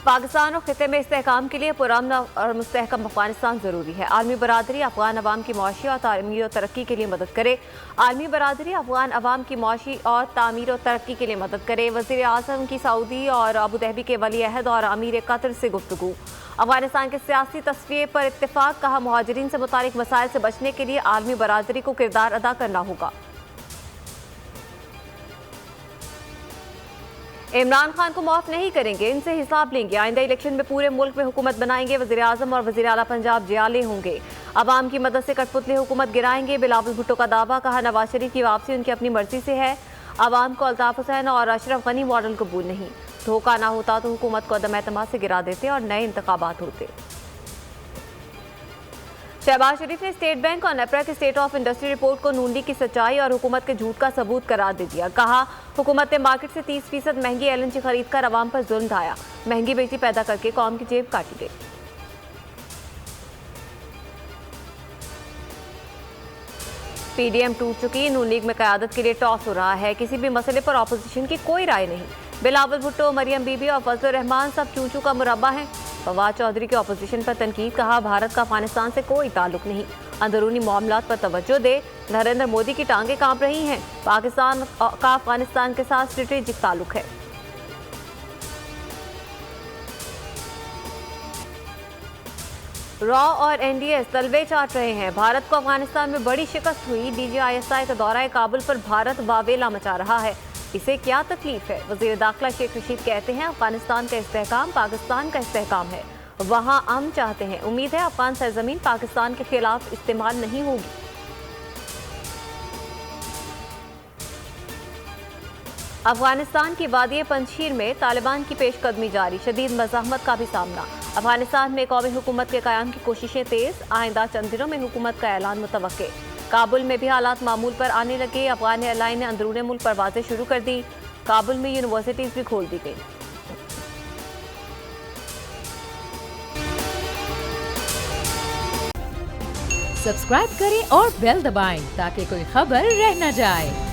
पाकिस्तान और खिते में इस्तेहकाम के लिए पुरअमन और मुस्तहकम अफगानिस्तान ज़रूरी है। आलमी बरादरी अफगान अवाम की मुआशी और तामीर और तरक्की के लिए मदद करे। आलमी बरादरी अफगान अवाम की मुआशी और तामीर और तरक्की के लिए मदद करे। वज़ीर आज़म की सऊदी और अबू धाबी के वली अहद और अमीर कतर से गुफ्तगू। अफगानिस्तान के सियासी तस्वीर पर इत्तेफाक, कहा मुहाजिरीन से मुतालिक मसाइल से बचने के लिए आलमी बरादरी को किरदार अदा करना होगा। इमरान खान को माफ नहीं करेंगे, इनसे हिसाब लेंगे। आइंदा इलेक्शन में पूरे मुल्क में हुकूमत बनाएंगे। वज़ीर आज़म और वज़ीर आला पंजाब जियाले होंगे। अवाम की मदद से कठपुतली हुकूमत गिराएंगे। बिलावल भुट्टो का दावा, कहा नवाज शरीफ की वापसी उनकी अपनी मर्जी से है। अवाम को अल्ताफ हुसैन और अशरफ गनी मॉडल कबूल नहीं। धोखा ना होता तो हुकूमत को अदम एतमाद से गिरा देते और नए इंतखाबात होते। शहबाज शरीफ ने स्टेट बैंक और नेपरा की स्टेट ऑफ इंडस्ट्री रिपोर्ट को नून लीग की सच्चाई और हुकूमत के झूठ का सबूत करार दे दिया। कहा हुकूमत ने मार्केट से 30% महंगी LNG खरीद कर अवाम पर जुल्म ढाया। महंगी बिजली पैदा करके कौम की जेब काटी गई। PDM टूट चुकी, नून लीग में क़यादत के लिए टॉस हो रहा है। किसी भी मसले पर अपोजिशन की कोई राय नहीं। बिलावल भुट्टो, मरियम बीबी और फजलुर रहमान सब चूं चूं का मुरब्बा है। फवाद चौधरी के अपोजिशन पर तनकीद, कहा भारत का अफगानिस्तान से कोई ताल्लुक नहीं। अंदरूनी मामलात पर तवज्जो दे। नरेंद्र मोदी की टांगें कांप रही हैं। पाकिस्तान का अफगानिस्तान के साथ स्ट्रेटेजिक ताल्लुक है। रॉ और NDS तलवे चाट रहे हैं। भारत को अफगानिस्तान में बड़ी शिकस्त हुई। DGISI का दौरा काबुल पर भारत वावेला मचा रहा है। इसे क्या तकलीफ है? वज़ीर दाखिला शेख रशीद कहते हैं अफगानिस्तान का इस्तेहकाम पाकिस्तान का इस्तेहकाम है। वहाँ अमन चाहते हैं। उम्मीद है अफगान सरजमीन पाकिस्तान के खिलाफ इस्तेमाल नहीं होगी। अफगानिस्तान की वादी पंजशीर में तालिबान की पेशकदमी जारी। शदीद मज़ाहमत का भी सामना। अफगानिस्तान में कौमी हुकूमत के क़याम की कोशिशें तेज। आइंदा चंद दिनों में हुकूमत का ऐलान मुतवक्के। काबुल में भी हालात मामूल पर आने लगे। अफगान एयरलाइन ने अंदरूनी मुल्क परवाजें शुरू कर दी। काबुल में यूनिवर्सिटीज भी खोल दी गई। सब्सक्राइब करें और बेल दबाएं ताकि कोई खबर रह न जाए।